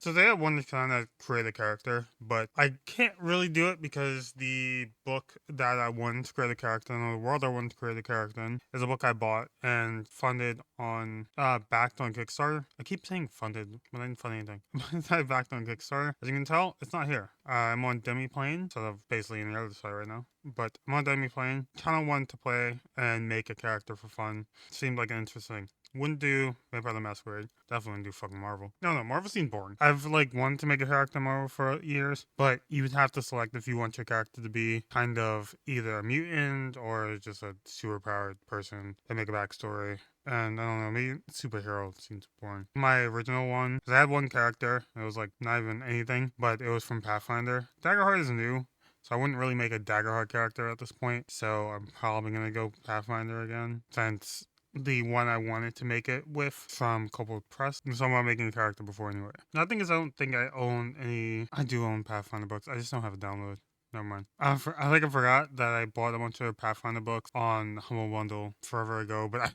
right? So they have one to kind of create a character, but I can't really do it because the book that I wanted to create a character in, or the world I wanted to create a character in, is a book I bought and funded on, backed on Kickstarter. I keep saying funded, but I didn't fund anything. I backed on Kickstarter. As you can tell, it's not here. I'm on Demiplane, sort of basically in the other side right now. But I'm on Demiplane. Kind of wanted to play and make a character for fun. Seemed like an interesting. Wouldn't do Vampire the Masquerade. Definitely wouldn't do fucking Marvel. No, Marvel seemed boring. I've like wanted to make a character in Marvel for years, but you would have to select if you want your character to be kind of either a mutant or just a superpowered person and make a backstory. And I don't know, maybe superhero seems boring. My original one, 'cause I had one character, it was like not even anything, but it was from Pathfinder. Daggerheart is new, so I wouldn't really make a Daggerheart character at this point, so I'm probably gonna go Pathfinder again, since the one I wanted to make it with from Kobold Press. So I'm not making a character before anyway. The thing is, I don't think I own any. I do own Pathfinder books. I just don't have a download. Never mind. I think I forgot that I bought a bunch of Pathfinder books on Humble Bundle forever ago, but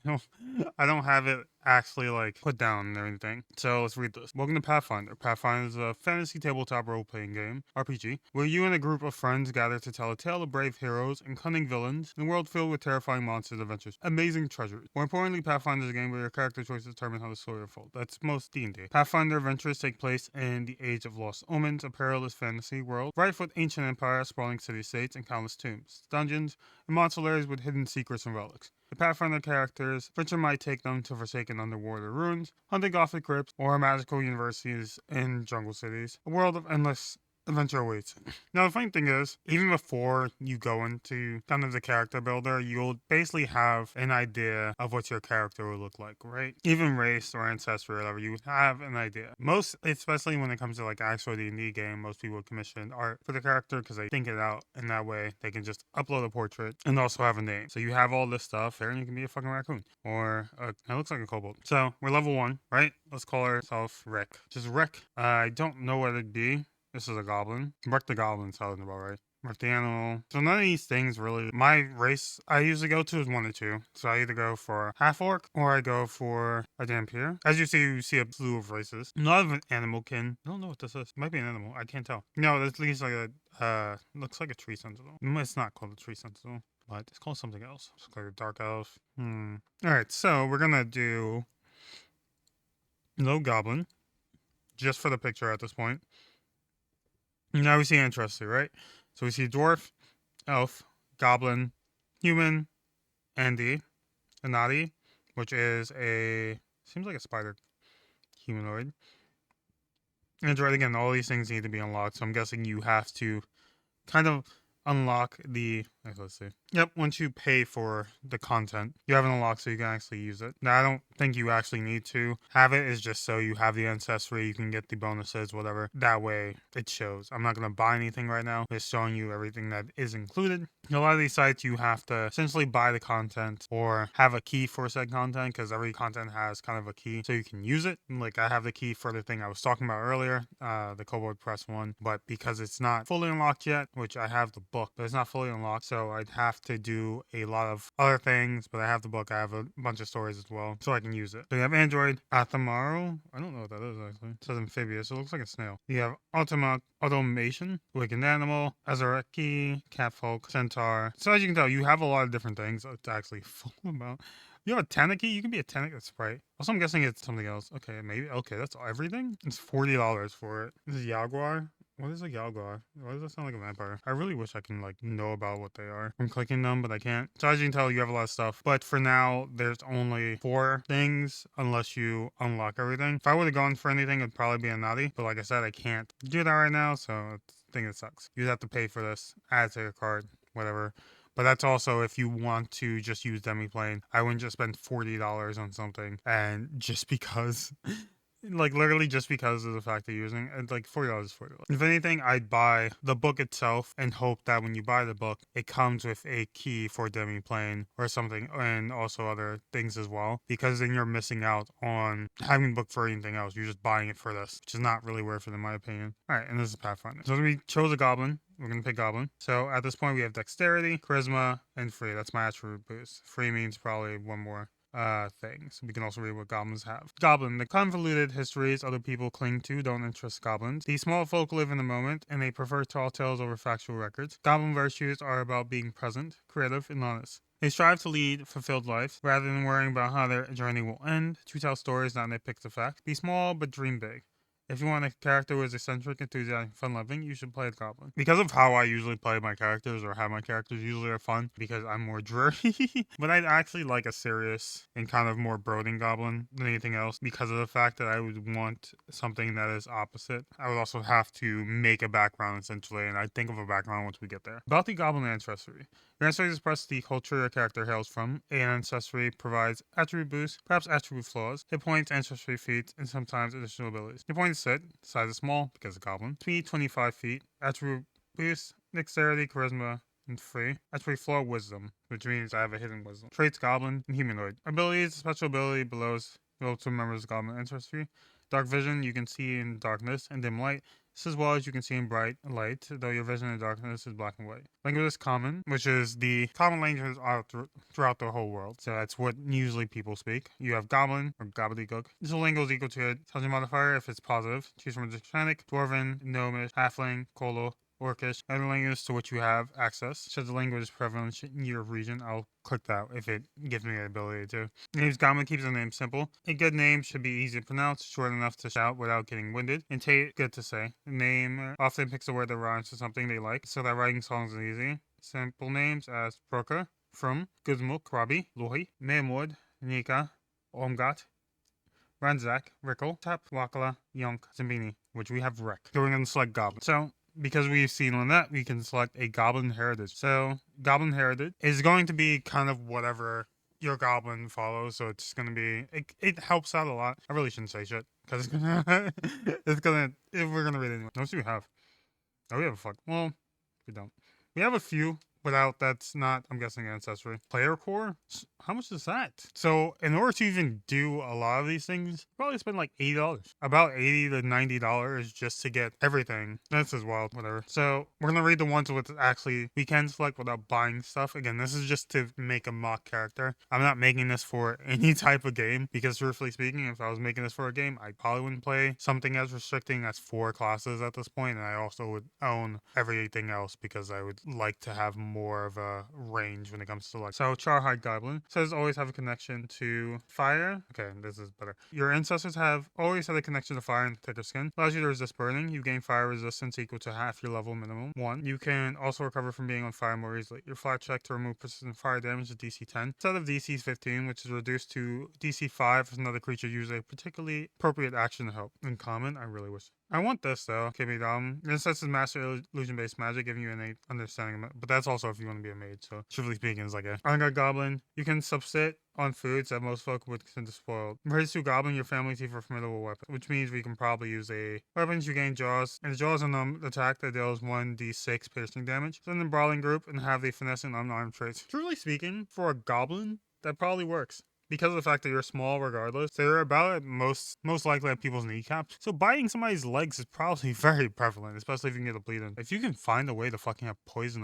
I don't have it actually like put down or anything. So let's read this. Welcome to Pathfinder. Pathfinder is a fantasy tabletop role-playing game, RPG, where you and a group of friends gather to tell a tale of brave heroes and cunning villains in a world filled with terrifying monsters, adventures, amazing treasures. More importantly, Pathfinder is a game where your character choices determine how the story unfolds. That's most D&D. Pathfinder adventures take place in the Age of Lost Omens, a perilous fantasy world rife with ancient empires, sprawling city-states, and countless tombs, dungeons, and monster lairs with hidden secrets and relics. The Pathfinder characters' adventure might take them to forsaken underwater ruins, haunted gothic crypts, or magical universities in jungle cities. A world of endless adventure awaits. Now, the funny thing is, even before you go into kind of the character builder, you'll basically have an idea of what your character will look like, right? Even race or ancestry or whatever, you have an idea. Most, especially when it comes to like actual D&D game, most people commission art for the character because they think it out, and that way they can just upload a portrait and also have a name. So you have all this stuff there, and you can be a fucking raccoon or it looks like a kobold. So we're level 1, right? Let's call ourselves Rick. Just Rick. I don't know what it'd be. This is a goblin. Wreck the goblin sounded about right. Wreck the animal. So none of these things really. My race I usually go to is 1 or 2. So I either go for half orc or I go for a Dhampir. As you see a slew of races. Not of an animal kin. I don't know what this is. It might be an animal. I can't tell. No, this looks like a looks like a tree sentinel. It's not called a tree sentinel, but it's called something else. It's like a dark elf. Alright, so we're gonna do no goblin. Just for the picture at this point. Now we see ancestry, right? So we see dwarf, elf, goblin, human, Andy, Anadi, which is seems like a spider humanoid. Android, again, all these things need to be unlocked, so I'm guessing you have to kind of unlock let's see. Yep, once you pay for the content, you have it unlocked so you can actually use it. Now, I don't think you actually need to have it. It's just so you have the ancestry, you can get the bonuses, whatever. That way, it shows. I'm not going to buy anything right now. It's showing you everything that is included. A lot of these sites, you have to essentially buy the content or have a key for said content, because every content has kind of a key so you can use it. Like, I have the key for the thing I was talking about earlier, the Kobold Press one, but because it's not fully unlocked yet, which I have the book, but it's not fully unlocked, so I'd have to do a lot of other things, but I have the book, I have a bunch of stories as well, so I can use it. So you have Android, Athamaru, I don't know what that is actually. It says amphibious, it looks like a snail. You have Automation, Wicked Animal, Azareki, Catfolk, Centaur. So as you can tell, you have a lot of different things it's actually full about. You have a Tanuki? You can be a Tanuki. That's right. Also, I'm guessing it's something else. Okay, maybe. Okay, that's everything? It's $40 for it. This is Jaguar. What is a Yalgar? Why does that sound like a vampire? I really wish I can, like, know about what they are. I'm clicking them, but I can't. So as you can tell, you have a lot of stuff. But for now, there's only 4 things, unless you unlock everything. If I would have gone for anything, it'd probably be a Nadi. But like I said, I can't do that right now, so I think it sucks. You'd have to pay for this, add to your card, whatever. But that's also if you want to just use Demiplane. I wouldn't just spend $40 on something, and just because... Like, literally just because of the fact that you're using it, like, $40 is $40. If anything, I'd buy the book itself and hope that when you buy the book, it comes with a key for Demiplane or something, and also other things as well, because then you're missing out on having the book for anything else. You're just buying it for this, which is not really worth it in my opinion. Alright, and this is Pathfinder. So we chose a goblin. We're going to pick Goblin. So at this point, we have Dexterity, Charisma, and Free. That's my attribute boost. Free means probably one more things. We can also read what goblins have. Goblin, the convoluted histories other people cling to don't interest goblins. These small folk live in the moment, and they prefer tall tales over factual records. Goblin virtues are about being present, creative, and honest. They strive to lead fulfilled lives, rather than worrying about how their journey will end, to tell stories, not nitpick the facts. Be small, but dream big. If you want a character who is eccentric, enthusiastic, fun-loving, you should play a goblin. Because of how I usually play my characters, or how my characters usually are fun, because I'm more dreary, but I'd actually like a serious and kind of more brooding goblin than anything else, because of the fact that I would want something that is opposite. I would also have to make a background, essentially, and I'd think of a background once we get there. About the goblin ancestry. Your ancestry express the culture your character hails from. An ancestry provides attribute boosts, perhaps attribute flaws, hit points, ancestry feats, and sometimes additional abilities. Hit points set, size is small because of goblin. Speed 25 feet, attribute boost, dexterity, charisma, and free. Attribute flaw, wisdom, which means I have a hidden wisdom. Traits, goblin, and humanoid. Abilities, special ability below to members of goblin ancestry. Dark vision, you can see in darkness and dim light. This as well as you can see in bright light, though your vision in darkness is black and white. Language is common, which is the common language throughout the whole world. So that's what usually people speak. You have goblin, or gobbledygook. This language is equal to your intelligence modifier if it's positive. Choose from Hispanic, Dwarven, Gnomish, Halfling, Kolo, Orcish, other languages to which you have access. Should the language is prevalent in your region, I'll click that if it gives me the ability to. Names Goblin keeps the name simple. A good name should be easy to pronounce, short enough to shout without getting winded, and good to say. The name often picks a word that rhymes to something they like, so that writing songs is easy. Simple names as Broka, Frum, Guzmuk, Krabi, Lohi, Mehmud, Nika, Omgat, Ranzak, Rickle, Tap, Wakala, Yonk, Zimbini, which we have Rek. Going and select Goblin. So, because we've seen on that, we can select a Goblin Heritage. So, Goblin Heritage is going to be kind of whatever your Goblin follows. So, it's going to be, it helps out a lot. I really shouldn't say shit, because it's gonna, if we're going to read it anyway. What do we have? Oh, we have a fuck. Well, we don't. We have a few. Without, that's not, I'm guessing, ancestry. Player core? How much is that? So, in order to even do a lot of these things, you probably spend like $80. About $80 to $90 just to get everything. This is wild, whatever. So, we're gonna read the ones with actually we can select without buying stuff. Again, this is just to make a mock character. I'm not making this for any type of game, because truthfully speaking, if I was making this for a game, I probably wouldn't play something as restricting as 4 classes at this point, and I also would own everything else because I would like to have more of a range when it comes to like. So Charhide Goblin says always have a connection to fire. Okay, this is better. Your ancestors have always had a connection to fire and thicker skin. Allows you to resist burning. You gain fire resistance equal to half your level minimum 1. You can also recover from being on fire more easily. Your flat check to remove persistent fire damage is DC 10 instead of DC 15, which is reduced to DC 5 if another creature uses a particularly appropriate action to help. In common, I really wish. I want this though. KB Dom. This is master illusion-based magic, giving you an understanding of it. But that's also if you want to be a mage. So, truthfully speaking, it's like a Unguard Goblin. You can subsit on foods that most folk would consider spoiled. Compared to Goblin, your family teeth are formidable weapons, which means we can probably use a weapons. You gain jaws, and the jaws are an attack that deals 1d6 piercing damage. So in the brawling group, and have the finesse and unarmed traits. Truly speaking, for a Goblin, that probably works. Because of the fact that you're small regardless, they're about most likely at people's kneecaps. So biting somebody's legs is probably very prevalent, especially if you can get a bleed in. If you can find a way to fucking have poison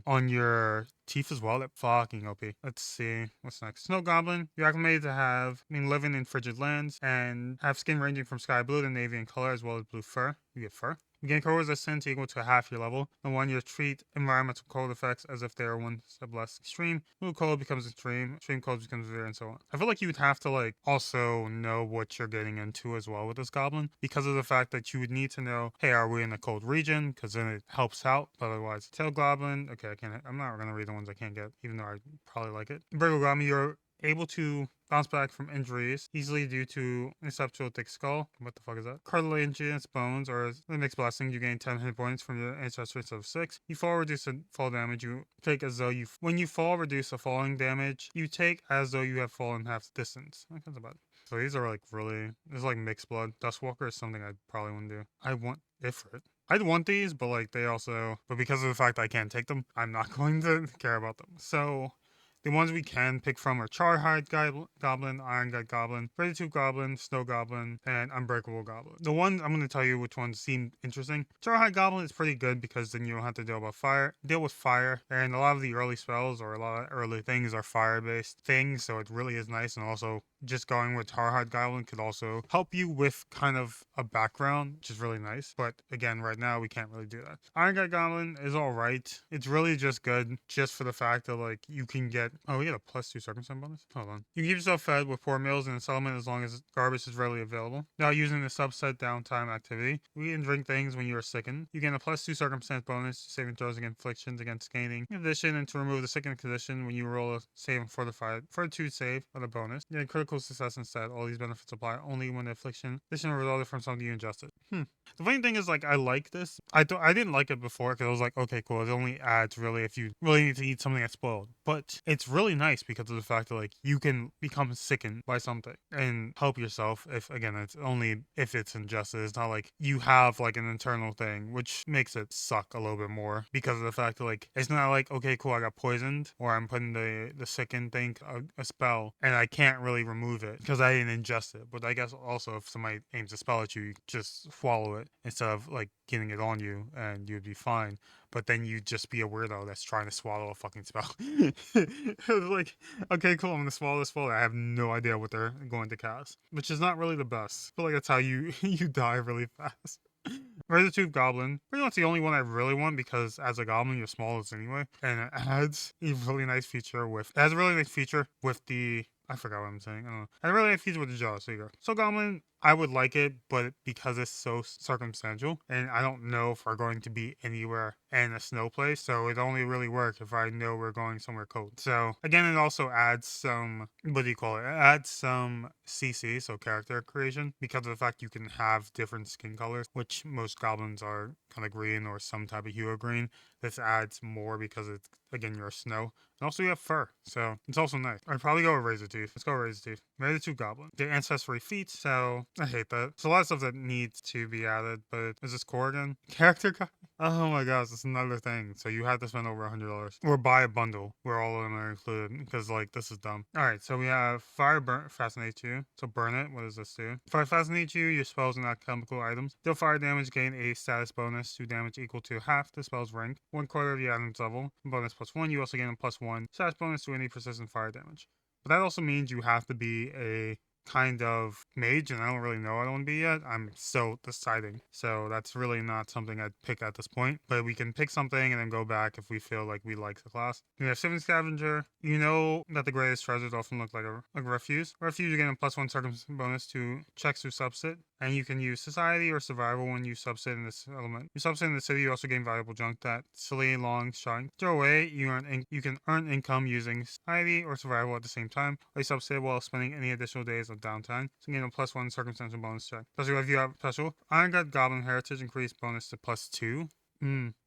on your teeth as well, that fucking OP. Let's see. What's next? Snow Goblin. You're acclimated to living in frigid lands and have skin ranging from sky blue to navy in color, as well as blue fur. You get fur. You gain cold resistance equal to half your level. And 1, you treat environmental cold effects as if they are one step less extreme. Blue cold becomes extreme cold becomes severe, and so on. I feel like you would have to like also know what you're getting into as well with this goblin, because of the fact that you would need to know, hey, are we in a cold region? Because then it helps out. But otherwise, tail goblin. Okay, I'm not gonna read the ones I can't get, even though I probably like it. Virgo goblin, you're able to bounce back from injuries easily due to exceptional thick skull. What the fuck is that? Cartilaginous bones, or the mixed blessing. You gain 10 hit points from your ancestry instead of 6. You fall, reduce the fall damage. You take as though you. When you fall, reduce the falling damage. You take as though you have fallen half the distance. That's about it. So these are like really. This is like mixed blood. Dustwalker is something I probably wouldn't do. I want Ifrit. I'd want these, but like they also. But because of the fact that I can't take them, I'm not going to care about them. So. The ones we can pick from are Charhide Goblin, Iron Gut Goblin, Razor Tooth Goblin, Snow Goblin, and Unbreakable Goblin. The one I'm going to tell you which ones seem interesting. Charhide Goblin is pretty good because then you don't have to deal with fire, and a lot of the early spells or a lot of early things are fire-based things, so it really is nice. And also, just going with Charhide Goblin could also help you with kind of a background, which is really nice. But again, right now we can't really do that. Iron Gut Goblin is all right. It's really just good, just for the fact that like you can get. Oh, we get a +2 circumstance bonus. Hold on. You can keep yourself fed with poor meals in a settlement as long as garbage is readily available. Now, using the subset downtime activity, we can drink things when you are sickened. You gain a +2 circumstance bonus to saving throws against afflictions against gaining. In addition, and to remove the sickened condition when you roll a save and fortitude save with a bonus. You get critical success instead. All these benefits apply only when the affliction resulted from something you ingested. The funny thing is, like, I like this. I didn't like it before because I was like, okay, cool. It only adds really if you really need to eat something that's spoiled. But it's really nice because of the fact that like you can become sickened by something and help yourself. If again, it's only if it's ingested. It's not like you have like an internal thing, which makes it suck a little bit more because of the fact that like it's not like, okay, cool, I got poisoned or I'm putting the sickened thing a spell and I can't really remove it because I didn't ingest it. But I guess also if somebody aims a spell at you, you just swallow it instead of like getting it on you and you'd be fine. But then you'd just be a weirdo that's trying to swallow a fucking spell. It was like, okay, cool, I'm gonna swallow this spell. I have no idea what they're going to cast, which is not really the best. I feel like that's how you you die really fast. Razor Tooth Goblin, pretty much the only one I really want because as a goblin you're smallest anyway, and it adds a really nice feature with the I forgot what I'm saying. I don't know. I really like feature with the jaws. There you go. So Goblin, I would like it, but because it's so circumstantial, and I don't know if we're going to be anywhere in a snow place, so it only really work if I know we're going somewhere cold. So again, it also adds some, what do you call it? It adds some CC, so character creation, because of the fact you can have different skin colors, which most goblins are kind of green or some type of hue of green. This adds more because it's, again, you're snow. And also you have fur, so it's also nice. I'd probably go with Razor Tooth. Let's go with Razor Tooth. Razor Tooth Goblin. The ancestry feat, so I hate that. There's a lot of stuff that needs to be added, but is this core again? Character Oh my gosh, that's another thing. So you have to spend over $100 or buy a bundle where all of them are included because like this is dumb. All right, so we have Fire Burn Fascinate you. So burn it. What does this do? Fire Fascinate you. Your spells and alchemical items deal fire damage. Gain a status bonus to damage equal to half the spell's rank, 1/4 of the item's level. Bonus +1. You also gain a +1 status bonus to any persistent fire damage. But that also means you have to be a kind of mage, and I don't really know what I want to be yet. I'm still deciding. So that's really not something I'd pick at this point. But we can pick something and then go back if we feel like we like the class. We have Sifting Scavenger. You know that the greatest treasures often look like a refuse. Refuse, you get a +1 circumstance bonus to checks to subsit. And you can use Society or Survival when you subsit in this element. You subsit in the city, you also gain valuable junk that silly long shine. Throw away, you can earn income using Society or Survival at the same time. Or you subsit while spending any additional days of downtime. So you gain a +1 circumstantial bonus check. Especially if you have special. Iron Gut Goblin Heritage increased bonus to +2.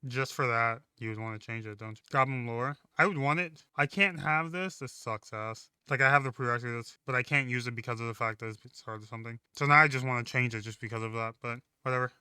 Just for that, you would want to change it, don't you? Goblin Lore. I would want it. I can't have this. This sucks ass. Like, I have the prerequisites, but I can't use it because of the fact that it's hard or something. So now I just want to change it just because of that, but whatever.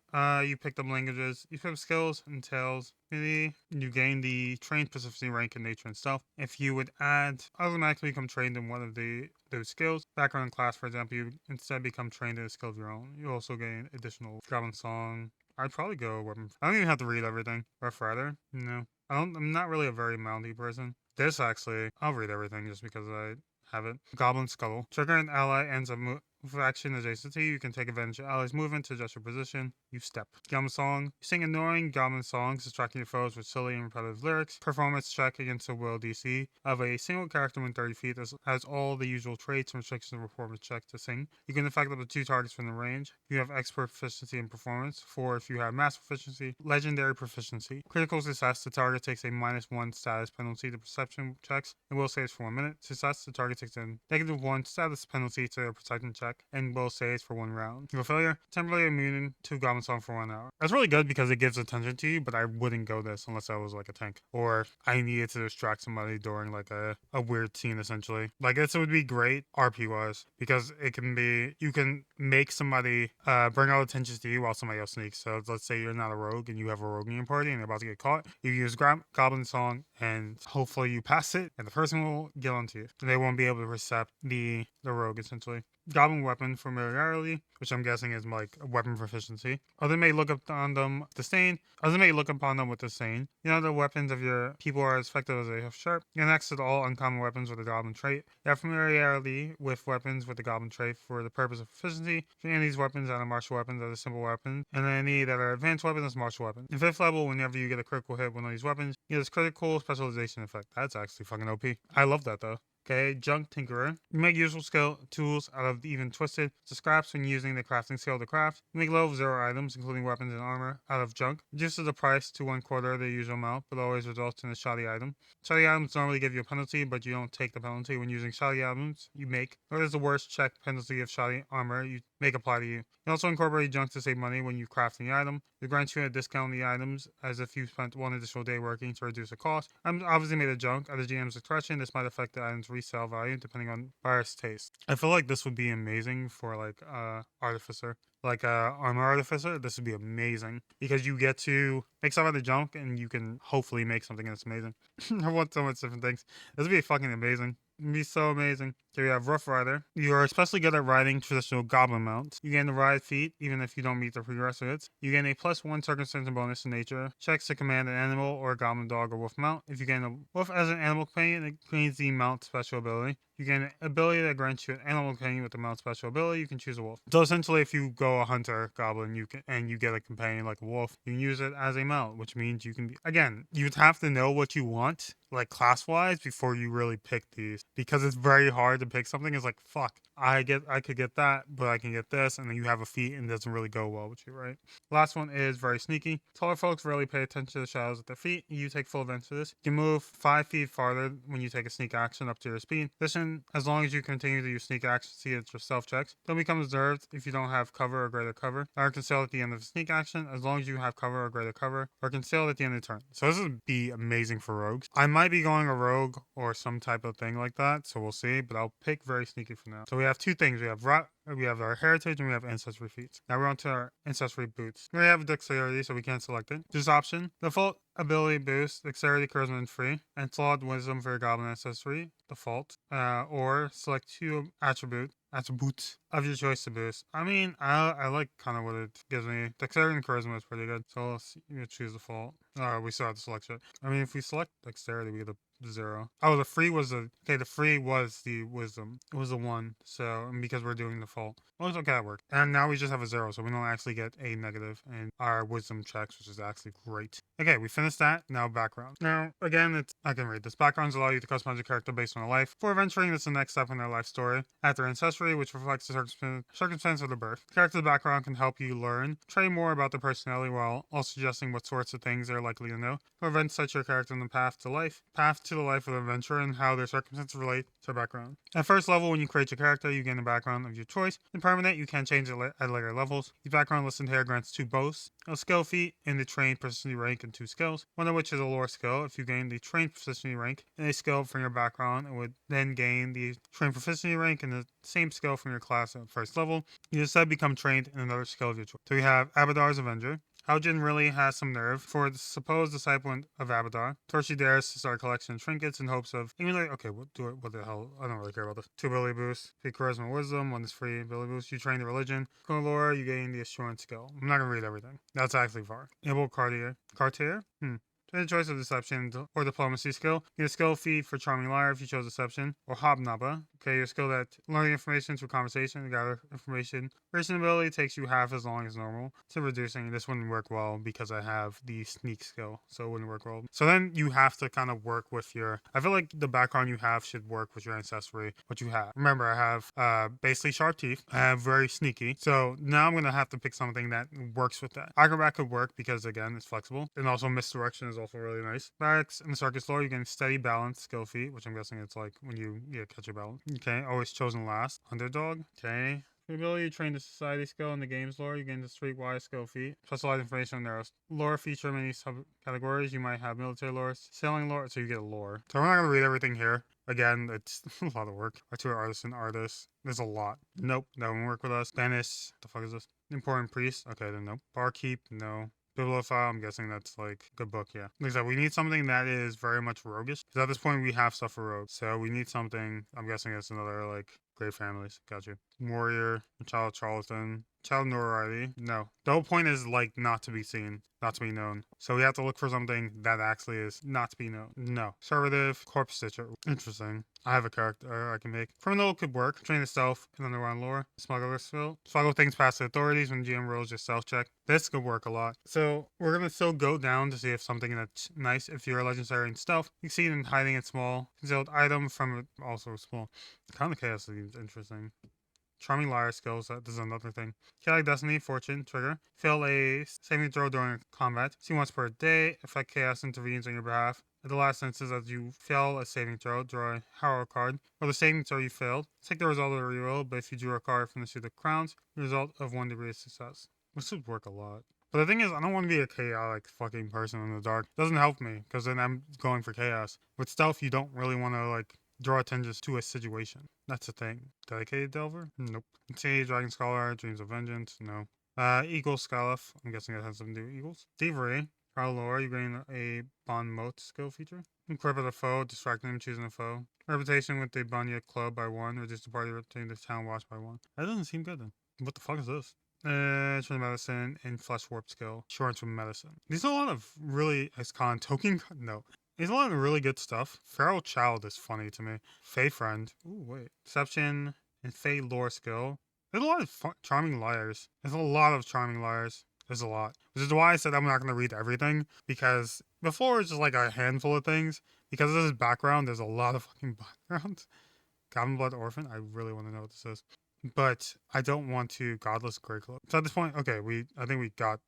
You picked up languages. You picked up skills and tales. Maybe you gain the trained proficiency rank in nature and stealth. If you would automatically become trained in one of those skills. Background class, for example, you instead become trained in a skill of your own. You also gain additional Goblin Song. I'd probably go weapon. I don't even have to read everything. Rough Rider? No. I'm not really a very mounty person. This actually, I'll read everything just because I have it. Goblin Scuttle. Trigger an ally ends a with action adjacent to you. You can take advantage of allies' movement to adjust your position. You step. Goblin Song. You sing annoying goblin songs, distracting your foes with silly and repetitive lyrics. Performance check against the will DC of a single character within 30 feet that has all the usual traits and restrictions of a performance check to sing. You can affect up to 2 targets from the range. You have expert proficiency in performance. 4 if you have master proficiency. Legendary proficiency. Critical success, the target takes a -1 status penalty to perception checks and will saves for 1 minute. Success, the target takes a -1 status penalty to their perception check check and will saves for 1 round. Your failure, temporarily immune to Goblin Song for 1 hour. That's really good because it gives attention to you, but I wouldn't go this unless I was like a tank. Or I needed to distract somebody during like a weird scene essentially. Like this would be great RP wise because it can be, you can make somebody bring out attention to you while somebody else sneaks. So let's say you're not a rogue and you have a rogue in your party and they're about to get caught. You use Goblin Song and hopefully you pass it and the person will get onto you. And they won't be able to recept the rogue essentially. Goblin Weapon Familiarity, which I'm guessing is like a weapon proficiency. Others may look upon them with disdain. Others may look upon them with disdain. You know the weapons of your people are as effective as they have sharp. You're next to all uncommon weapons with a Goblin trait. You have familiarity with weapons with the Goblin trait for the purpose of proficiency. Any of these weapons that are martial weapons are simple weapons, and any that are advanced weapons as martial weapons. In 5th level, whenever you get a critical hit with one of these weapons, you get this critical specialization effect. That's actually fucking OP. I love that though. Okay, Junk Tinkerer. You make useful skill tools out of even twisted to scraps when using the crafting skill to craft. You make low of 0 items, including weapons and armor, out of junk. Reduces the price to 1/4 of the usual amount, but always results in a shoddy item. Shoddy items normally give you a penalty, but you don't take the penalty when using shoddy items you make. Nor does the worst check penalty of shoddy armor you make apply to you. You also incorporate junk to save money when you craft the item. It grants you a discount on the items as if you spent 1 additional day working to reduce the cost. I'm obviously made of junk. At the GM's discretion, this might affect the item's resale value depending on buyer's taste. I feel like this would be amazing for like artificer. Like armor artificer, this would be amazing because you get to make stuff out of junk and you can hopefully make something that's amazing. I want so much different things. This would be fucking amazing. It'd be so amazing. Here we have Rough Rider. You are especially good at riding traditional goblin mounts. You gain the ride feat even if you don't meet the prerequisites. You gain a +1 circumstance bonus to nature checks to command an animal or a goblin dog or wolf mount. If you gain a wolf as an animal companion, it gains the mount special ability. You gain an ability that grants you an animal companion with the mount special ability. You can choose a wolf. So essentially, if you go a hunter goblin, you get a companion like a wolf, you can use it as a mount, which means you can be, again, you'd have to know what you want, like class wise, before you really pick these, because it's very hard to pick something. It's like, fuck, I could get that, but I can get this, and then you have a feat and it doesn't really go well with you, right? Last one is very sneaky. Taller folks rarely pay attention to the shadows at their feet. You take full advantage of this. You can move 5 feet farther when you take a sneak action up to your speed. Addition, as long as you continue to use sneak action, see it your self checks. Don't become observed if you don't have cover or greater cover. Are concealed at the end of the sneak action, as long as you have cover or greater cover, or concealed at the end of the turn. So this would be amazing for rogues. I might be going a rogue or some type of thing like that, so we'll see, but I'll pick very sneaky for now. So we have 2 things. We have our heritage and we have ancestry feats. Now we're on to our ancestry boots. We have dexterity, so we can't select it. This option, default ability boost, dexterity, charisma, and free, and flawed wisdom for your goblin ancestry, default. Or select 2 attributes of your choice to boost. I mean, I like kind of what it gives me. Dexterity and charisma is pretty good, so let's choose default. We still have to select it. I mean, if we select dexterity, we get a 0. Oh, the free was the wisdom. It was a 1. So, and because we're doing the fault. Well, it's okay, that worked. And now we just have a 0, so we don't actually get a negative in our wisdom checks, which is actually great. Okay, we finished that. Now background. Now, again, I can read this. Backgrounds allow you to customize your character based on their life. For adventuring, this is the next step in their life story. At their ancestry, which reflects the circumstance of their birth. The character's background can help you learn, train more about their personality while also suggesting what sorts of things they're likely to know. For events set your character on the path to the life of the adventurer and how their circumstances relate to their background. At first level, when you create your character, you gain a background of your choice. In permanent, you can change it at later levels. The background listed here grants 2 boasts, a skill feat in the trained proficiency rank and 2 skills, one of which is a lore skill. If you gain the trained proficiency rank and a skill from your background, it would then gain the trained proficiency rank and the same skill from your class at first level. You instead become trained in another skill of your choice. So we have Abadar's Avenger. Haljan really has some nerve. For the supposed disciple of Abadar, Torchi dares to start collecting trinkets in hopes of emulating. Okay, we'll do it. What the hell? I don't really care about this. 2 ability boosts, 3 charisma wisdom, 1 is free ability boost. You train the religion. Lore, you gain the assurance skill. I'm not gonna read everything. That's actually far. Able Cartier. To the choice of deception or diplomacy skill, you get a skill feat for charming liar if you chose deception, or hobnobba. Okay, your skill that learning information through conversation to gather information. Reaching ability takes you half as long as normal. So reducing, this wouldn't work well because I have the sneak skill, so it wouldn't work well. So then you have to kind of work with I feel like the background you have should work with your ancestry, what you have. Remember, I have basically sharp teeth. I have very sneaky. So now I'm going to have to pick something that works with that. Acrobat could work because, again, it's flexible. And also misdirection is also really nice. Barracks in the circus lore, you get steady balance skill feat, which I'm guessing it's like when you catch your balance. Okay, always chosen last. Underdog. Okay. The ability to train the society skill in the game's lore, you gain the streetwise skill feat. Specialized information on their lore feature many subcategories. You might have military lore, sailing lore, so you get a lore. So we're not going to read everything here. Again, it's a lot of work. Archer, artisan, artist. There's a lot. Nope, that won't work with us. Venice. The fuck is this? Important priest. Okay, then nope. Barkeep. No. Bibliophile, I'm guessing that's like a good book, yeah. Like I said, we need something that is very much roguish. Because at this point, we have stuff for rogue. So we need something, I'm guessing it's another, like, great families. Got you. Warrior, child charlatan, child notoriety. No. The whole point is, like, not to be seen, not to be known. So we have to look for something that actually is not to be known. No. Conservative, corpse stitcher. Interesting. I have a character I can make. Criminal could work. Train the stealth in underground lore. Smuggler skill. Smuggle things past the authorities when GM rolls your stealth check. This could work a lot. So we're gonna still go down to see if something that's nice. If you're a legendary in stealth, you see it in hiding it small. Concealed item from it also small. Kind of chaos seems interesting. Charming liar skills, this is another thing. Chaotic Destiny, Fortune, trigger. Fail a saving throw during combat. See once per day. Effect Chaos intervenes on your behalf. At the last instance, as you fail a saving throw, draw a Harrow card. For the saving throw you failed, take the result of the reroll, but if you drew a card from the suit of crowns, the result of 1 degree of success. This would work a lot. But the thing is, I don't want to be a chaotic fucking person in the dark. It doesn't help me, because then I'm going for chaos. With stealth, you don't really want to, like, draw attention to a situation. That's the thing. Dedicated Delver? Nope. Sage, Dragon Scholar, Dreams of Vengeance? No. Eagle Scallop. I'm guessing that has something to do with eagles. Thievery. Trial Lore, you gain a Bon Mote skill feature. Equip with a foe, distracting him, choosing a foe. Reputation with the Banya Club by 1, reduce the party reputation to town watch by 1. That doesn't seem good then. What the fuck is this? Train medicine and flesh warp skill. Insurance from medicine. These are a lot of really con token. No. There's a lot of really good stuff. Feral Child is funny to me. Fey Friend. Ooh, wait. Deception and Fey Lore skill. There's a lot of charming liars. There's a lot of charming liars. There's a lot. Which is why I said I'm not going to read everything. Because before it's just like a handful of things. Because of this background, there's a lot of fucking backgrounds. Goblin Blood Orphan. I really want to know what this is. But I don't want to Godless Grey Cloak. So at this point, okay, I think we got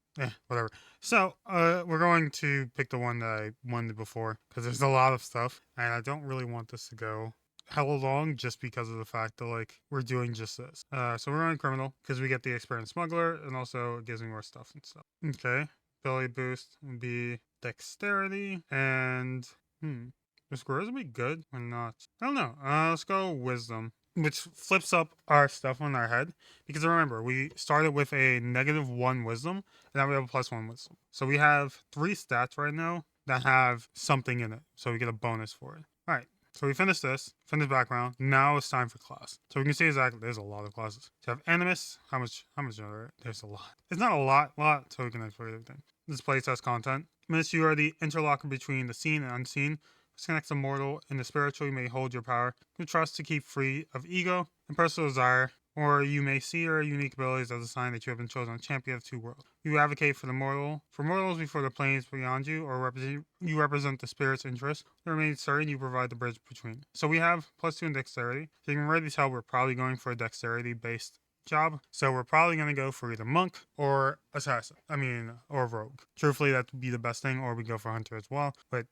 whatever. So, we're going to pick the one that I wanted before, because there's a lot of stuff, and I don't really want this to go hella long, just because of the fact that, like, we're doing just this. So we're on Criminal, because we get the Experienced Smuggler, and also it gives me more stuff and stuff. Okay, ability boost would be Dexterity, and, is Charisma good or not? I don't know. Let's go Wisdom, which flips up our stuff on our head. Because remember, we started with a -1 wisdom, and now we have a +1 wisdom. So we have 3 stats right now that have something in it. So we get a bonus for it. Alright, so we finished this, finished background. Now it's time for class. So we can see exactly, there's a lot of classes. So we have Animus, how much are there? There's a lot. It's not a lot, so we can explore everything. This playtest content. Miss, you are the interlocker between the seen and unseen. This connects the mortal and the spiritual. You may hold your power. You trust to keep free of ego and personal desire, or you may see your unique abilities as a sign that you have been chosen a champion of 2 worlds. You advocate for mortals before the planes beyond you, or you represent the spirit's interests. To remain certain, you provide the bridge between. So we have +2 in dexterity. So you can already tell we're probably going for a dexterity-based job. So we're probably going to go for either monk or assassin. Or rogue. Truthfully, that would be the best thing, or we go for hunter as well. But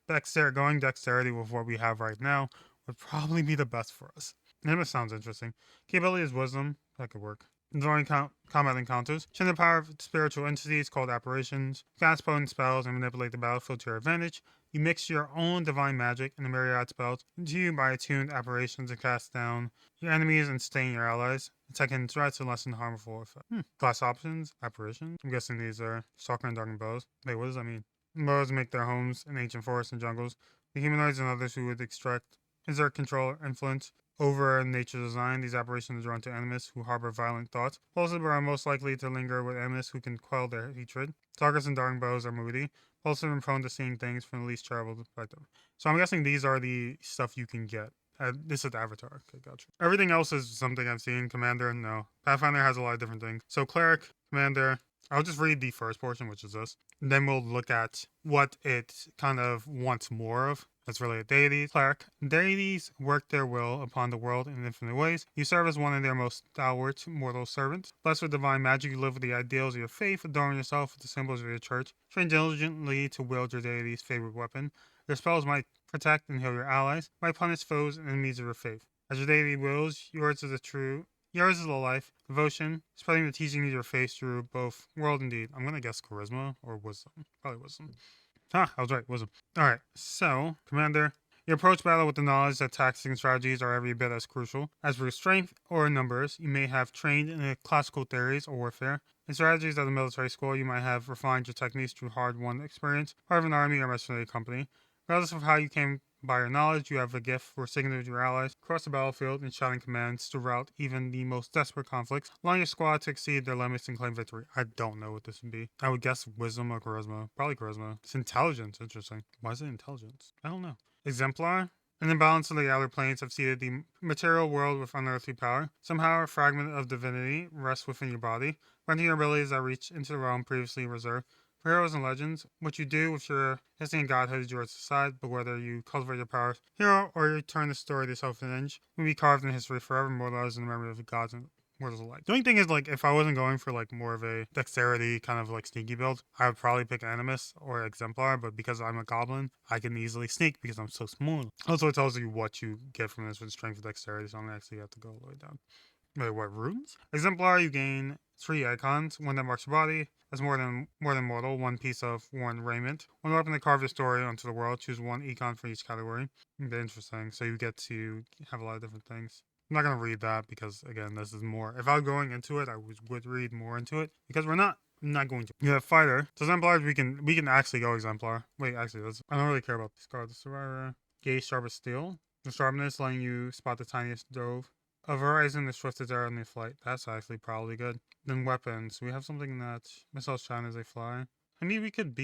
going dexterity with what we have right now would probably be the best for us. Nimbus sounds interesting. Capability is wisdom. That could work. During combat encounters, channel the power of spiritual entities called apparitions. Cast potent spells and manipulate the battlefield to your advantage. You mix your own divine magic and the myriad spells into you by attuned apparitions and cast down your enemies and stain your allies. Attacking threats and lessen harmful effect. Class options, apparitions. I'm guessing these are stalker and darkened bows. Wait, what does that mean? Bows make their homes in ancient forests and jungles. The humanoids and others who would exert control or influence over nature's design. These apparitions are drawn to enemies who harbor violent thoughts. Repulsive are most likely to linger with enemies who can quell their hatred. Stalkers and dark bows are moody. Repulsive and prone to seeing things from the least traveled perspective. So I'm guessing these are the stuff you can get. This is the Avatar. Okay, gotcha. Everything else is something I've seen. Commander, no. Pathfinder has a lot of different things. So Cleric, Commander. I'll just read the first portion, which is this. And then we'll look at what it kind of wants more of. That's really a deity. Cleric. Deities work their will upon the world in infinite ways. You serve as one of their most stalwart mortal servants. Blessed with divine magic, you live with the ideals of your faith, adorning yourself with the symbols of your church. Train diligently to wield your deity's favorite weapon. Your spells might protect and heal your allies, might punish foes and enemies of your faith. As your deity wills, yours is the life Devotion, spreading the teachings of your faith through both world and deed. I'm going to guess charisma or wisdom. Probably wisdom. I was right, wisdom. Alright, so, Commander, you approach battle with the knowledge that tactics and strategies are every bit as crucial. As for strength or numbers, you may have trained in the classical theories of warfare. In strategies at the military school, you might have refined your techniques through hard-won experience, part of an army or mercenary company. Regardless of how you came by your knowledge, you have a gift for signaling to your allies across the battlefield and shouting commands to rout even the most desperate conflicts, allowing your squad to exceed their limits and claim victory. I don't know what this would be. I would guess wisdom or charisma. Probably charisma. It's intelligence. Interesting. Why is it intelligence? I don't know. Exemplar? An imbalance of the outer planes have seeded the material world with unearthly power. Somehow a fragment of divinity rests within your body, granting your abilities that reach into the realm previously reserved. For heroes and legends, what you do with your destiny and godhood is yours to decide, but whether you cultivate your powers hero or you turn the story to self-avenge will be carved in history forever, immortalized in the memory of the gods and mortals alike. The only thing is, like, if I wasn't going for, like, more of a dexterity kind of, like, sneaky build, I would probably pick Animus or Exemplar, but because I'm a goblin, I can easily sneak because I'm so small. Also, it tells you what you get from this with strength and dexterity, so I'm gonna actually have to go all the way down. Wait, what runes? Exemplar, you gain 3 icons. One that marks your body as more than mortal. One piece of worn raiment. One weapon to carve your story onto the world. Choose one icon for each category. Interesting. So you get to have a lot of different things. I'm not gonna read that because again, this is more. If I was going into it, I would read more into it because we're not. I'm not going to. You have fighter. So exemplars, we can actually go exemplar. Wait, actually, I don't really care about this card. The survivor. Gaze sharp as steel. The sharpness letting you spot the tiniest dove. A horizon is swift as arrow in the flight. That's actually probably good. Then weapons. We have something that missiles shine as they fly. I mean, we could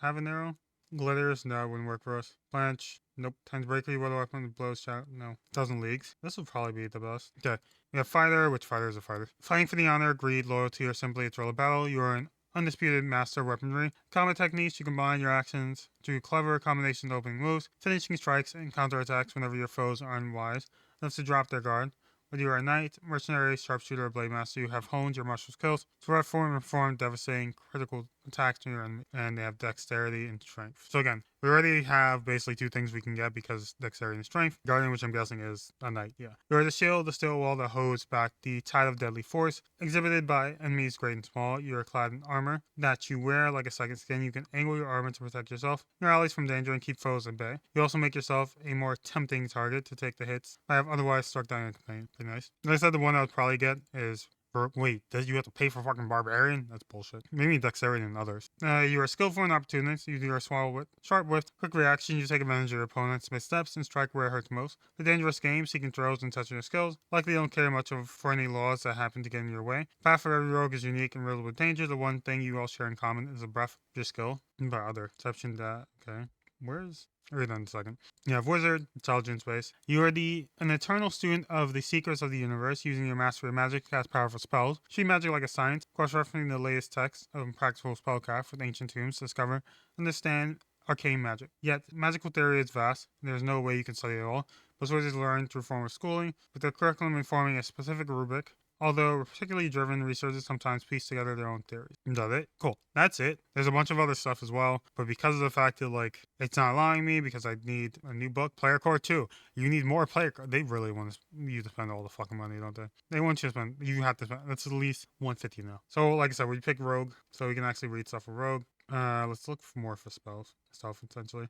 have an arrow. Glitters, no, wouldn't work for us. Blanche, nope. Times breaker, water weapon, blows shout, no. Dozen leagues. This would probably be the best. Okay. We have fighter, which fighter is a fighter. Fighting for the honor, greed, loyalty, or simply a thrill of battle. You are an undisputed master of weaponry. Combat techniques, you combine your actions to clever combinations of opening moves, finishing strikes, and counterattacks whenever your foes are unwise enough to drop their guard. Whether you are a knight, mercenary, sharpshooter, or blade master, you have honed your martial skills to perform devastating critical attacks to your enemy, and they have dexterity and strength. So again, we already have basically 2 things we can get because dexterity and strength. Guardian, which I'm guessing is a knight, yeah. You are the shield, the steel wall that holds back the tide of deadly force, exhibited by enemies great and small. You are clad in armor that you wear like a second skin. You can angle your armor to protect yourself, your allies from danger, and keep foes at bay. You also make yourself a more tempting target to take the hits I have otherwise struck down your companion. Pretty nice. Like I said, the one I would probably get is wait, does you have to pay for fucking barbarian? That's bullshit. Maybe dexterity and others. You are skillful and opportunist. You are swallow wit, sharp wit, quick reaction. You take advantage of your opponent's missteps and strike where it hurts most. The dangerous game, seeking throws and touching your skills. Likely don't care much for any laws that happen to get in your way. Path for every rogue is unique and riddled with danger. The one thing you all share in common is the breadth of your skill. By other exception that okay. Where's I'll read that in a second. You have Wizard, Intelligence Base. You are an eternal student of the secrets of the universe, using your mastery of magic to cast powerful spells. Treat magic like a science, cross-referencing the latest texts of practical spellcraft with ancient tombs to discover, understand arcane magic. Yet, magical theory is vast, and there is no way you can study it all. Most wizards learn through formal schooling, with their curriculum informing a specific rubric. Although particularly driven, researchers sometimes piece together their own theories. Is that it? Cool. That's it. There's a bunch of other stuff as well, but because of the fact that, like, it's not allowing me because I need a new book, Player Core 2. You need more player core. They really want you to spend all the fucking money, don't they? They want you to spend, you have to spend, that's at least $150 now. So, like I said, we pick Rogue, so we can actually read stuff for Rogue. Let's look for more for spells, stuff, essentially.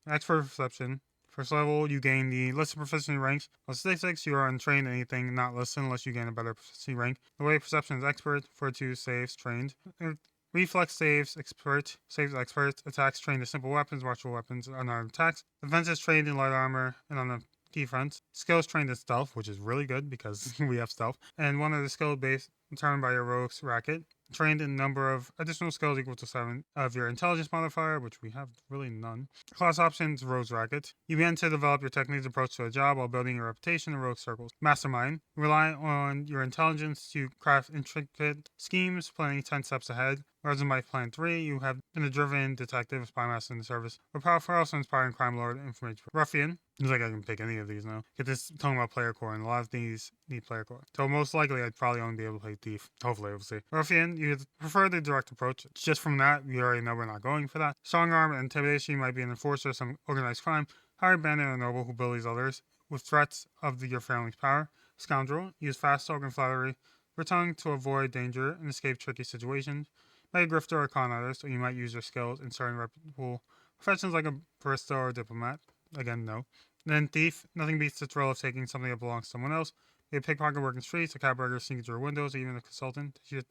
Expert Perception. First level, you gain the list of proficiency ranks. On statistics, you are untrained in anything not listed unless you gain a better proficiency rank. The way perception is expert, fortitude saves trained. Reflex saves expert, attacks trained to simple weapons, martial weapons, unarmed attacks. Defense is trained in light armor and on the defense. Skills trained in stealth, which is really good because we have stealth. And one of the skill base determined by your rogue's racket. Trained in number of additional skills equal to 7 of your intelligence modifier, which we have really none. Class options, Rogue's Racket. You begin to develop your techniques approach to a job while building your reputation in rogue circles. Mastermind. Rely on your intelligence to craft intricate schemes, planning 10 steps ahead. Whereas in my plan 3, you have been a driven detective, spy master in the service, or powerful, also inspiring crime lord, information. Ruffian. Seems like I can pick any of these now. Get this talking about player core, and a lot of these need player core. So most likely, I'd probably only be able to play Thief. Hopefully, we'll see. Ruffian, you prefer the direct approach. Just from that, you already know we're not going for that. Strong arm and intimidation, you might be an enforcer of some organized crime. Hired bandit or noble who bullies others with threats of your family's power. Scoundrel, use fast talk and flattery Your tongue to avoid danger and escape tricky situations. Like a grifter or con artist, or you might use your skills in certain reputable professions like a barista or a diplomat. Again, no. Then thief, nothing beats the thrill of taking something that belongs to someone else. A pickpocket working streets, a cab burglar sneaking through windows, or even a consultant to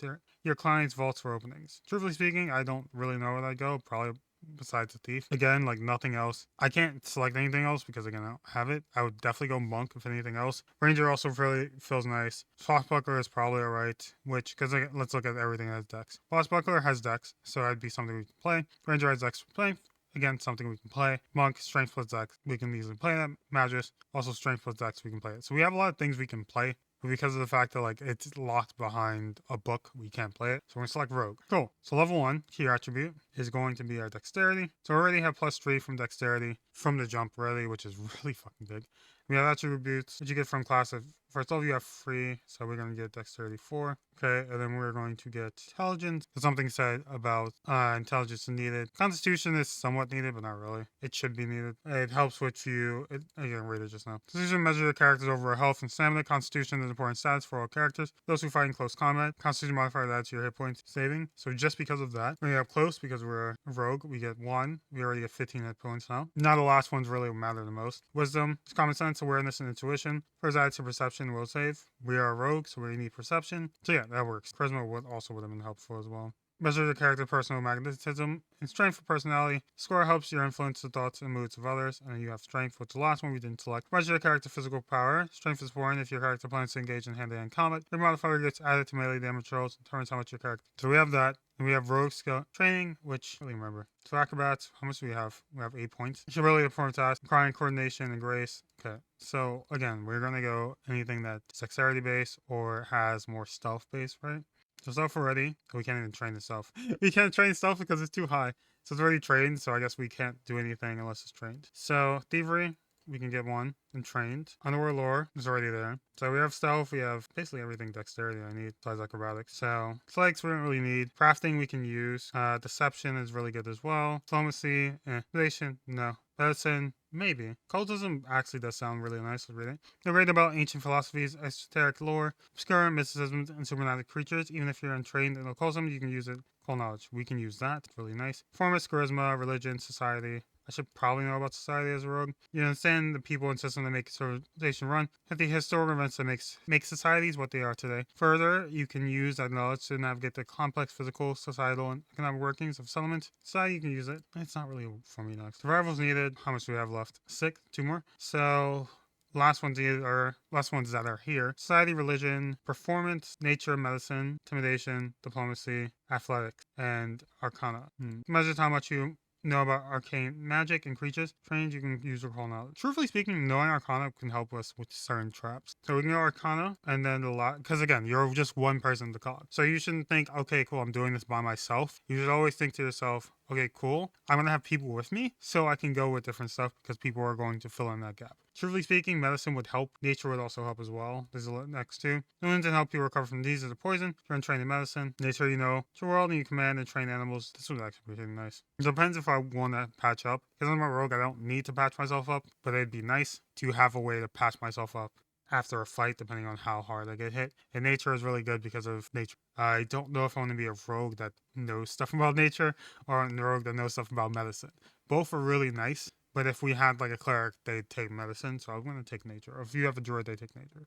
your client's vaults for openings. Truthfully speaking, I don't really know where I'd go. Probably besides the thief. Again, like nothing else. I can't select anything else because again, I don't have it. I would definitely go monk if anything else. Ranger also really feels nice. Swashbuckler is probably alright, which, because let's look at everything as dex. Swashbuckler has dex, so that'd be something we can play. Ranger has dex for play. Again, something we can play. Monk, strength plus dex, we can easily play that. Magus, also strength plus dex, we can play it. So we have a lot of things we can play. But because of the fact that like it's locked behind a book, we can't play it. So we're gonna select Rogue. Cool. So level 1 key attribute is going to be our dexterity. So we already have +3 from dexterity from the jump already, which is really fucking big. We have attributes that you get from class of first level you have 3, so we're gonna get dexterity 4. Okay, and then we're going to get intelligence. So something said about intelligence is needed. Constitution is somewhat needed, but not really. It should be needed. It helps with you. Again, read it just now. Constitution measures your character's overall health and stamina. Constitution is important stats for all characters. Those who fight in close combat. Constitution modifier adds to your hit points saving. So just because of that, when you have close, because we're a rogue, we get 1. We already get 15 hit points now. Now the last ones really matter the most. Wisdom is common sense, awareness, and intuition. First added to perception will save. We are a rogue, so we need perception. So yeah, that works. Charisma would have been helpful as well. Measure the character personal magnetism and strength for personality. Score helps your influence the thoughts and moods of others, and then you have strength, which the last one we didn't select. Measure the character physical power. Strength is important if your character plans to engage in hand-to-hand combat. Your modifier gets added to melee damage rolls and determines how much your character. So we have that. And we have rogue skill training, which I don't remember. So acrobats, how much do we have? We have 8 points. Ability to perform tasks, requiring coordination and grace. Okay, so again, we're gonna go anything that's dexterity based or has more stealth based, right? So stealth already. We can't even train the stealth. We can't train stealth because it's too high. So it's already trained, so I guess we can't do anything unless it's trained. So thievery, we can get 1 and trained. Underworld lore is already there. So we have stealth, we have basically everything dexterity I need, besides acrobatics. So flanks we don't really need. Crafting we can use. Deception is really good as well. Diplomacy, Relation, no. Medicine, maybe. Cultism actually does sound really nice. Let's read it. They're great about ancient philosophies, esoteric lore, obscure mysticism, and supernatural creatures. Even if you're untrained in occultism, you can use it. Cool knowledge. We can use that. It's really nice. Performance, charisma, religion, society. I should probably know about society as a rogue. You understand the people and system that make civilization run, and the historical events that make societies what they are today. Further, you can use that knowledge to navigate the complex physical, societal, and economic workings of settlements. Society, you can use it. It's not really for me next. Survival's needed. How much do we have left? 6? 2 more? So last ones that are here. Society, religion, performance, nature, medicine, intimidation, diplomacy, athletics, and arcana. Measures how much you know about arcane magic and creatures. Trained, you can use recall knowledge. Truthfully speaking, knowing arcana can help us with certain traps. So we can go arcana, and then because again, you're just one person to cog. So you shouldn't think, okay, cool, I'm doing this by myself. You should always think to yourself, okay, cool, I'm gonna have people with me, so I can go with different stuff because people are going to fill in that gap. Truthfully speaking, medicine would help. Nature would also help as well. There's the next 2. Wounds and help you recover from diseases or poison. If you're untrained in medicine. Nature, you know, it's your world and you command and train animals. This would actually be really nice. It depends if I want to patch up. Because I'm a rogue, I don't need to patch myself up, but it'd be nice to have a way to patch myself up after a fight, depending on how hard I get hit. And nature is really good because of nature. I don't know if I want to be a rogue that knows stuff about nature or a rogue that knows stuff about medicine. Both are really nice. But if we had like a cleric, they'd take medicine, so I'm going to take nature. Or if you have a druid, they take nature.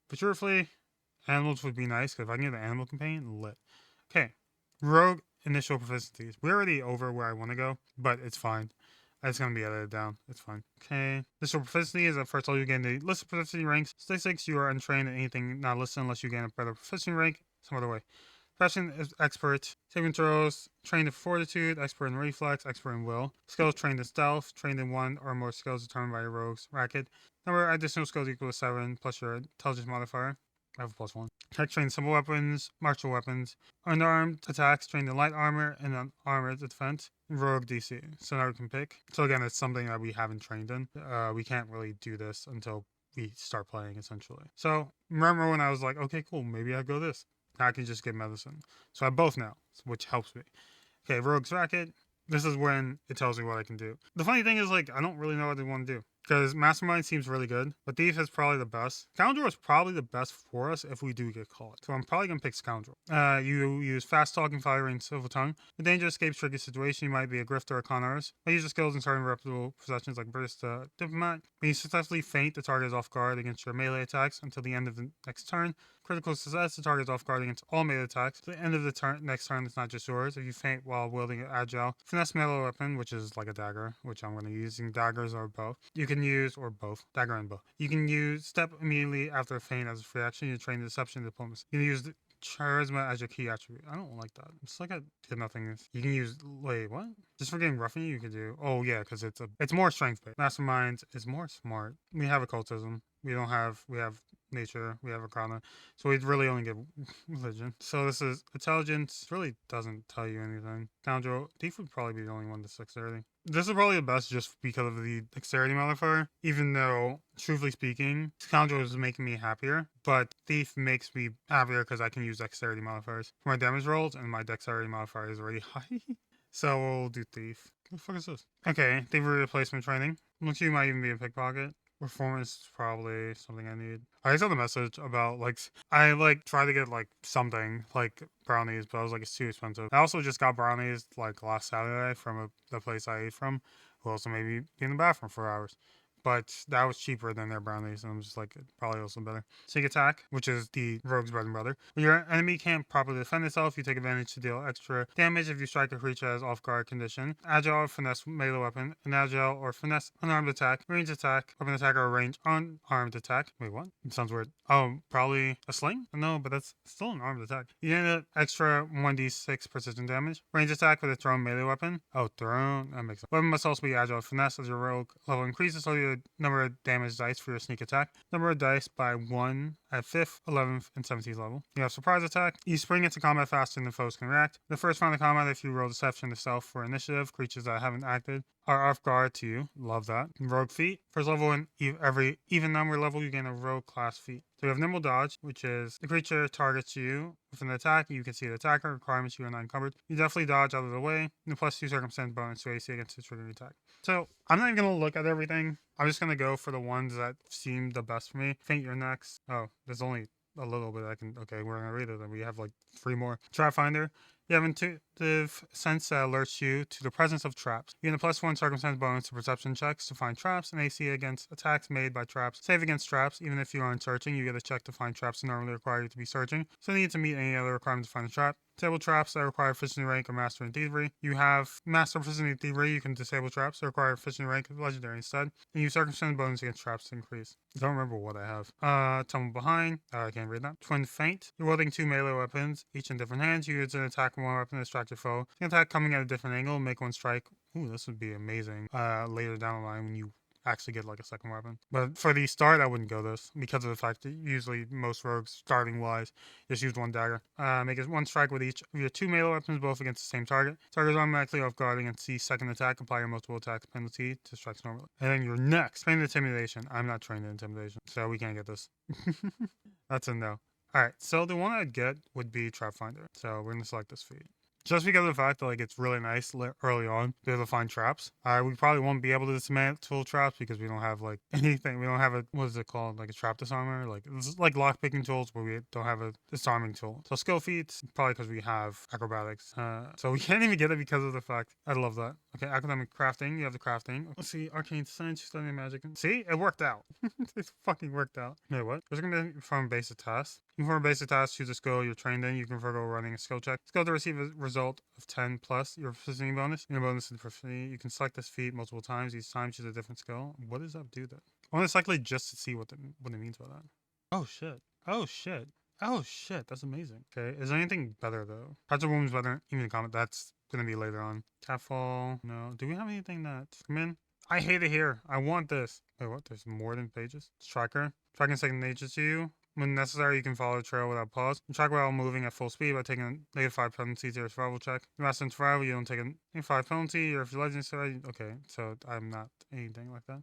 But truthfully, animals would be nice, because if I can get an animal companion, lit. Okay, rogue initial proficiencies. We're already over where I want to go, but it's fine. It's going to be edited down. It's fine. Okay. Initial proficiency is at first level you gain the list of proficiency ranks. Statistics, you are untrained in anything not listed unless you gain a better proficiency rank some other way. Profession is expert. Saving throws, trained in fortitude, expert in reflex, expert in will. Skills trained in stealth, trained in 1 or more skills determined by your rogue's racket. Number of additional skills equals 7 plus your intelligence modifier. I have a +1. Tech trained simple weapons, martial weapons. Unarmed attacks trained in light armor and unarmored defense. Rogue DC. So now we can pick. So again, it's something that we haven't trained in. We can't really do this until we start playing, essentially. So remember when I was like, okay, cool, maybe I'll go this. Now I can just get medicine. So I have both now, which helps me. Okay, Rogue's Racket. This is when it tells me what I can do. The funny thing is, like, I don't really know what I want to do. because Mastermind seems really good, but Thief is probably the best. Scoundrel is probably the best for us if we do get caught. So I'm probably going to pick Scoundrel. You use fast talking, fiery, and silver tongue. The danger escapes tricky situation. You might be a grifter or con artist. But use your skills in certain reputable professions like British diplomat. When you successfully feint, the target is off guard against your melee attacks until the end of the next turn. Critical success, the target is off guard against all melee attacks. At the end of the next turn, it's not just yours. If you feint while wielding an agile, finesse melee weapon, which is like a dagger, which I'm going to use using daggers or bow, you can use, or both, dagger and bow. You can use step immediately after a feint as a free action. You train deception and diplomacy. You can use charisma as your key attribute. I don't like that. It's like a did nothing. You can use wait what? Just for getting roughing you could do. Oh yeah, because it's more strength based. Masterminds is more smart. We have occultism. We have nature. We have arcana. So we'd really only get religion. So this is intelligence. Really doesn't tell you anything. Scoundrel. Thief would probably be the only one that's dexterity. This is probably the best just because of the dexterity modifier. Even though, truthfully speaking, Scoundrel is making me happier, but Thief makes me happier because I can use dexterity modifiers for my damage rolls, and my dexterity modifier is already high. So we'll do Thief. What the fuck is this? Okay, Thievery replacement training. Looks you might even be a pickpocket. Performance is probably something I need. I saw the message about I try to get something like brownies, but I was like it's too expensive. I also just got brownies like last Saturday from the place I ate from, who also made me be in the bathroom for hours. But that was cheaper than their brownies, and I'm just like, probably also better. Sneak attack, which is the rogue's bread and butter. When your enemy can't properly defend itself, you take advantage to deal extra damage if you strike a creature as off guard condition. Agile or finesse melee weapon, an agile or finesse unarmed attack, range attack, weapon attack or range unarmed attack. Wait, what? It sounds weird. Oh, probably a sling? No, but that's still an armed attack. You get an extra 1d6 precision damage. Range attack with a thrown melee weapon. Oh, thrown? That makes sense. Weapon must also be agile finesse as your rogue level increases, so you number of damage dice for your sneak attack. Number of dice by 1 at 5th, 11th, and 17th level. You have surprise attack. You spring into combat faster than foes can react. The first round of combat, if you roll deception to stealth for initiative, creatures that haven't acted are off guard to you. Love that. Rogue feat. First level in every even number level, you gain a rogue class feat. So you have nimble dodge, which is the creature targets you with an attack. You can see the attacker requirements you are not encumbered. You definitely dodge out of the way. And +2 circumstance bonus to AC against the triggered attack. So I'm not even gonna look at everything. I'm just gonna go for the ones that seem the best for me. Feint your next. Oh, there's only a little bit I can. Okay, we're gonna read it. Then we have like 3 more. Pathfinder. You have intuitive sense that alerts you to the presence of traps. You get a +1 circumstance bonus to perception checks to find traps, and AC against attacks made by traps. Save against traps. Even if you aren't searching, you get a check to find traps that normally require you to be searching. So you need to meet any other requirements to find a trap. Disable traps that require efficiency rank or master in thievery. You have master proficiency in thievery. You can disable traps that require efficiency rank of legendary instead. And use circumstance bonus against traps to increase. I don't remember what I have. Tumble behind. I can't read that. Twin feint. You're wielding 2 melee weapons, each in different hands. You use an attack with one weapon to distract your foe. You can attack coming at a different angle, make one strike. Ooh, this would be amazing. Later down the line when you actually get like a second weapon. But for the start, I wouldn't go this because of the fact that usually most rogues, starting wise, just use one dagger. Make it one strike with each of your 2 melee weapons, both against the same target. Target is automatically off guard against the second attack. Apply your multiple attacks penalty to strikes normally. And then your next, trained intimidation. I'm not trained in intimidation, so we can't get this. That's a no. Alright, so the one I'd get would be Trapfinder. So we're gonna select this feat. Just because of the fact that it's really nice early on to be able to find traps. We probably won't be able to dismantle traps because we don't have anything. We don't have what is it called? Like a trap disarmer? It's like lockpicking tools, but we don't have a disarming tool. So skill feats, probably because we have acrobatics. So we can't even get it because of the fact. I love that. Okay, academic crafting. You have the crafting. Let's see, arcane science, studying magic. See, it worked out. It fucking worked out. Wait, what? There's gonna be from basic tasks. You can perform a basic task, choose a skill you're trained in. You can forgo running a skill check. Skill to receive a result of 10 plus your proficiency bonus. Your bonus is proficiency. You can select this feat multiple times. Each time choose a different skill. What does that do then? I want to select just to see what it means by that. Oh shit. Oh shit. Oh shit. That's amazing. Okay. Is there anything better though? Parts of wounds better. Even the comment. That's gonna be later on. Catfall. No. Do we have anything that's come in? I hate it here. I want this. Wait, what? There's more than pages. Striker. Tracking second nature to you. When necessary, you can follow the trail without pause. You track while moving at full speed by taking a -5 penalty to your survival check. If you master in survival, you don't take a -5 penalty, or if you're legendary, okay, so I'm not anything like that.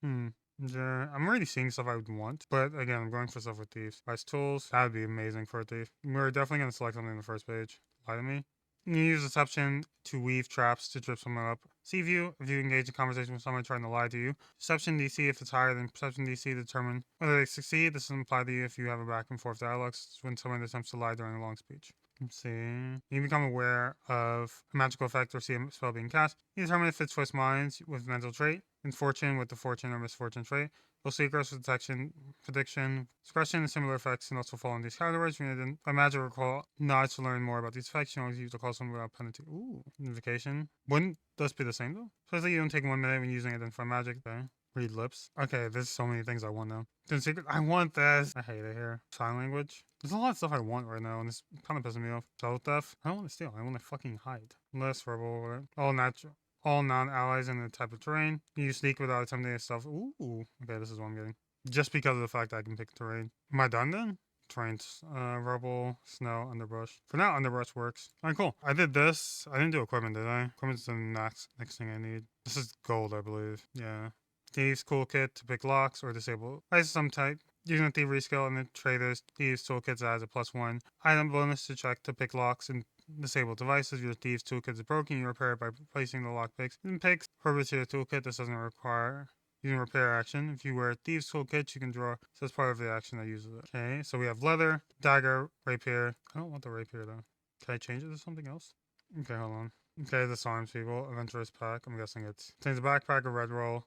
I'm already seeing stuff I would want, but again, I'm going for stuff with thieves. Vice tools, that would be amazing for a thief. We're definitely going to select something on the first page. Lie to me. You use deception to weave traps to trip someone up. C view, if you engage in conversation with someone trying to lie to you. Deception DC, if it's higher than perception DC, determine whether they succeed. This doesn't apply to you if you have a back and forth dialogue. It's when someone attempts to lie during a long speech. Let's see. You become aware of a magical effect or see a spell being cast. You determine if it twists minds with mental trait. And fortune with the fortune or misfortune trait. You'll see aggressive for detection, prediction, discretion, and similar effects can also fall in these categories. By magic recall nods to learn more about these effects. You can always use to call someone without penalty. Ooh, invocation. Wouldn't this be the same though? Especially you don't take 1 minute when using it for magic. Okay. Read lips. Okay, there's so many things I want now. Then secret. I want this. I hate it here. Sign language. There's a lot of stuff I want right now, and it's kind of pissing me off. Stealth theft. I don't want to steal. I want to fucking hide. Less verbal. Whatever. All natural. All non-allies in the type of terrain. You sneak without attempting to stealth. Ooh. Okay, this is what I'm getting. Just because of the fact that I can pick terrain. Am I done then? Terrains. Rubble, snow, underbrush. For now, underbrush works. Alright, cool. I did this. I didn't do equipment, did I? Equipment's the next thing I need. This is gold, I believe. Yeah. Thieves Toolkit to pick locks or disable some type. Using a thievery skill in the trader's Thieves Toolkit adds a +1 item bonus to check to pick locks and disable devices. Your Thieves Toolkit is broken. You repair it by placing the lock picks in picks. Further to your toolkit, this doesn't require using repair action. If you wear a Thieves Toolkit, you can draw. So that's part of the action that uses it. Okay, so we have leather, dagger, rapier. I don't want the rapier though. Can I change it to something else? Okay, hold on. Okay, disarms people. Adventurous pack. I'm guessing it contains a backpack, a red roll.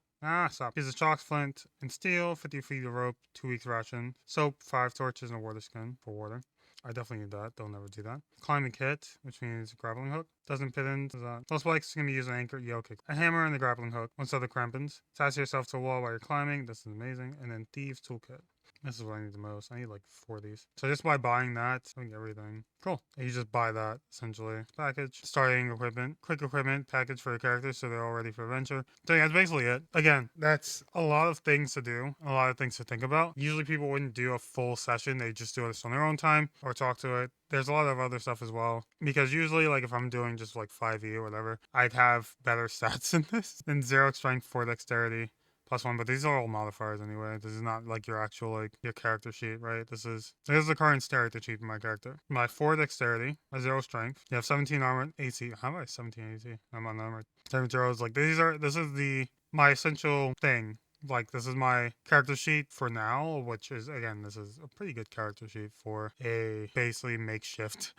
Stop. Here's a chalk flint and steel, 50 feet of rope, 2 weeks ration, soap, 5 torches, and a water skin for water. I definitely need that. Don't ever do that. Climbing kit, which means grappling hook. Doesn't fit into that. Most spikes can be used an anchor, kick. A hammer and the grappling hook. Once other crampons. Attach yourself to a wall while you're climbing. This is amazing. And then Thieves Toolkit. This is what I need the most. I need like 4 of these. So just by buying that, I can get everything. Cool. And you just buy that, essentially. Package. Starting equipment. Quick equipment package for the characters so they're all ready for adventure. So yeah, that's basically it. Again, that's a lot of things to do. A lot of things to think about. Usually people wouldn't do a full session. They just do this on their own time or talk to it. There's a lot of other stuff as well. Because usually, like, if I'm doing just like 5e or whatever, I'd have better stats in this than 0 strength, 4 dexterity. +1, but these are all modifiers anyway. This is not like your actual, like, your character sheet, right? This is the current character sheet for my character. My 4 dexterity, a 0 strength. You have 17 armor, AC. How am I 17 AC? I'm unarmored. 7 zeros. Like, this is my essential thing. Like, this is my character sheet for now, which is, again, this is a pretty good character sheet for a basically makeshift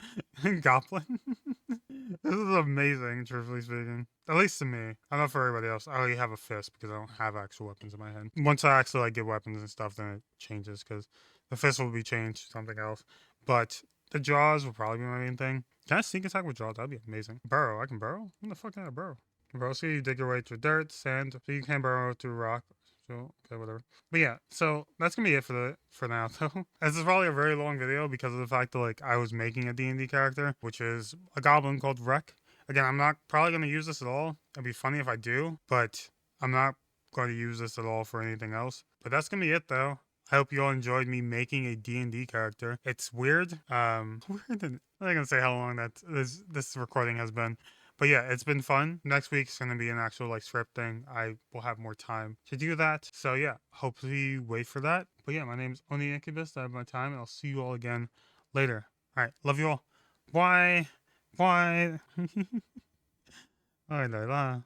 goblin. This is amazing, truthfully speaking. At least to me. I don't know for everybody else. I already have a fist because I don't have actual weapons in my head. Once I actually like get weapons and stuff, then it changes because the fist will be changed to something else. But the jaws will probably be my main thing. Can I sneak attack with jaws? That'd be amazing. Burrow. I can burrow? When the fuck can I burrow? Burrow, so you dig your way through dirt, sand, so you can burrow through rock. So, okay, whatever. But yeah, so that's gonna be it for now though. This is probably a very long video because of the fact that like I was making a D&D character, which is a goblin called Wreck. Again, I'm not probably gonna use this at all. It'd be funny if I do, but I'm not going to use this at all for anything else. But that's gonna be it though. I hope you all enjoyed me making a D&D character. It's weird. Weird. I'm not gonna say how long that this recording has been. But yeah, it's been fun. Next week's going to be an actual like script thing. I will have more time to do that. So yeah, hopefully wait for that. But yeah, my name's Oni Incubus. I have my time and I'll see you all again later. All right, love you all. Bye. Bye. Bye.